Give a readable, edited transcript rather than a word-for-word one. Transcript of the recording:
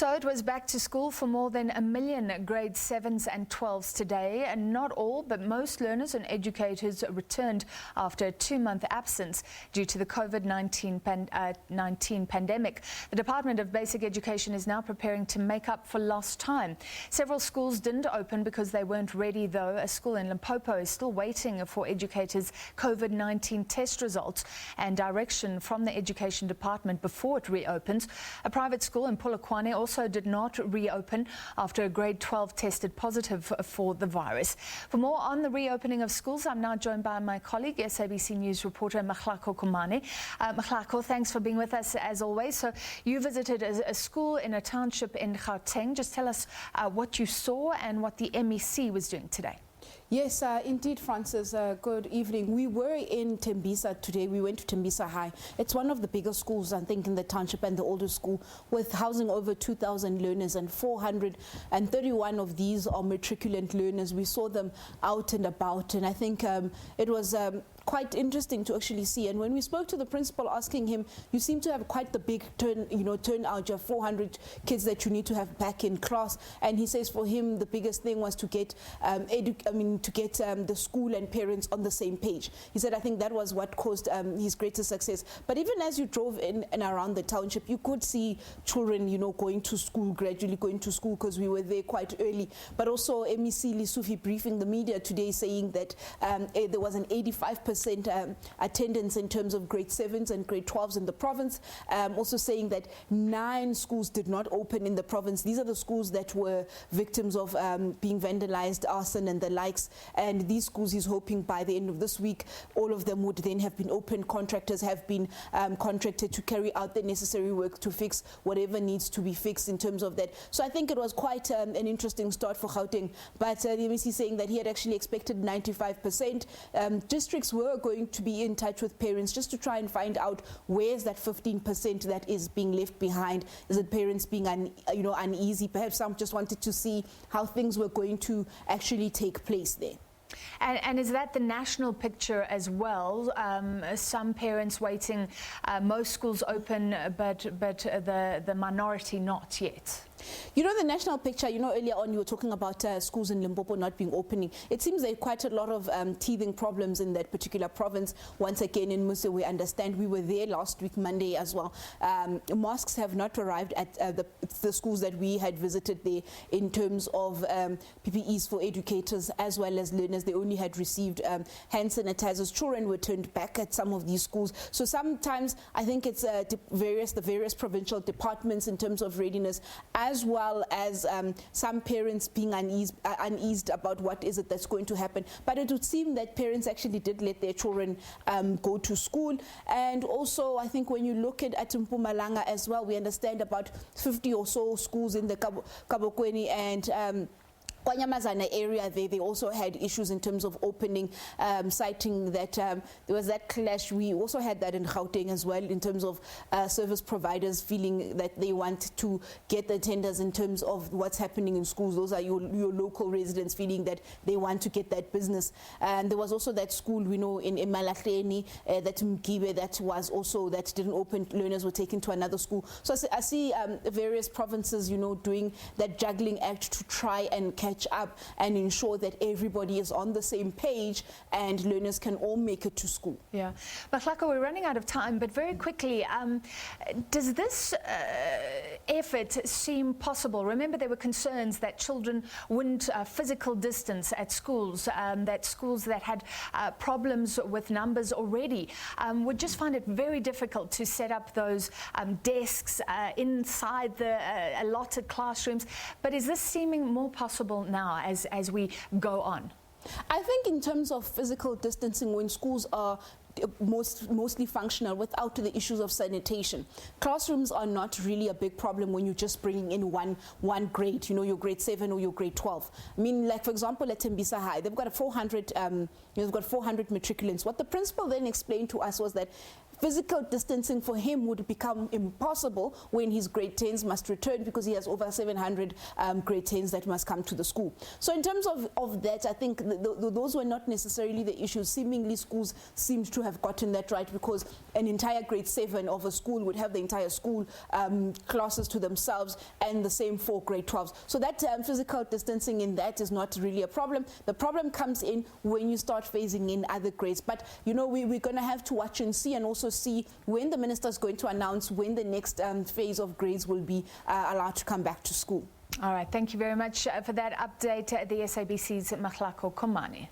So it was back to school for more than 1 million grade 7s and 12s today, and not all but most learners and educators returned after a 2-month absence due to the COVID-19 pandemic. The Department of Basic Education is now preparing to make up for lost time. Several schools didn't open because they weren't ready, though. A school in Limpopo is still waiting for educators' COVID-19 test results and direction from the Education Department before it reopens. A private school in Polokwane also did not reopen after a grade 12 tested positive for the virus. For more on the reopening of schools, I'm now joined by my colleague, SABC News reporter Mahlako Komane. Mahlako, thanks for being with us as always. So you visited a school in a township in Gauteng. Just tell us what you saw and what the MEC was doing today. Yes, indeed, Francis. Good evening. We were in Tembisa today. We went to Tembisa High. It's one of the bigger schools, I think, in the township and the oldest school, with housing over 2,000 learners, and 431 of these are matriculant learners. We saw them out and about, and I think it was quite interesting to actually see. And when we spoke to the principal, asking him, you seem to have quite the big turnout. You have 400 kids that you need to have back in class, and he says for him the biggest thing was to get the school and parents on the same page. He said, I think that was what caused his greatest success. But even as you drove in and around the township, you could see children, going to school, gradually going to school, because we were there quite early. But also MEC Lisufi briefing the media today, saying that there was an 85% attendance in terms of grade 7s and grade 12s in the province. Also saying that 9 schools did not open in the province. These are the schools that were victims of being vandalized, arson and the likes. And these schools, he's hoping by the end of this week, all of them would then have been open. Contractors have been contracted to carry out the necessary work to fix whatever needs to be fixed in terms of that. So I think it was quite an interesting start for Gauteng. But the MEC saying that he had actually expected 95%. Districts were going to be in touch with parents just to try and find out where's that 15% that is being left behind. Is it parents being uneasy? Perhaps some just wanted to see how things were going to actually take place there. And is that the national picture as well? Some parents waiting, most schools open, but the minority not yet. The national picture, earlier on you were talking about schools in Limpopo not being opening. It seems there are quite a lot of teething problems in that particular province. Once again, in Muse, we understand, we were there last week, Monday as well. Masks have not arrived at the schools that we had visited there in terms of PPEs for educators as well as learners. They only had received hand sanitizers. Children were turned back at some of these schools. So sometimes I think it's the various provincial departments in terms of readiness, as well as some parents being uneased about what is it that's going to happen. But it would seem that parents actually did let their children go to school. And also, I think when you look at Mpumalanga as well, we understand about 50 or so schools in the Polokwane and Kwanyamazana area, they also had issues in terms of opening, citing that there was that clash. We also had that in Gauteng as well, in terms of service providers feeling that they want to get the tenders in terms of what's happening in schools. Those are your local residents feeling that they want to get that business. And there was also that school, we know, in Malahleni, that Mgibe, that didn't open. Learners were taken to another school. So I see various provinces, doing that juggling act to try and catch up and ensure that everybody is on the same page and learners can all make it to school. Yeah. Mahlako, we're running out of time, but very quickly, does this effort seem possible? Remember, there were concerns that children wouldn't physical distance at schools, that schools that had problems with numbers already would just find it very difficult to set up those desks inside the allotted classrooms. But is this seeming more possible now as we go on? I think in terms of physical distancing, when schools are mostly functional without the issues of sanitation, classrooms are not really a big problem when you're just bringing in one grade, your grade 7 or your grade 12. I mean, like for example at Tembisa High, they've got 400 matriculants. What the principal then explained to us was that physical distancing for him would become impossible when his grade 10s must return, because he has over 700 grade 10s that must come to the school. So in terms of that, I think those were not necessarily the issues. Seemingly schools seemed to have gotten that right, because an entire grade 7 of a school would have the entire school classes to themselves, and the same for grade 12s. So that physical distancing in that is not really a problem. The problem comes in when you start phasing in other grades. But, you know, we're going to have to watch and see, and also see when the minister is going to announce when the next phase of grades will be allowed to come back to school. All right, thank you very much for that update. The SABC's Mahlako Komane.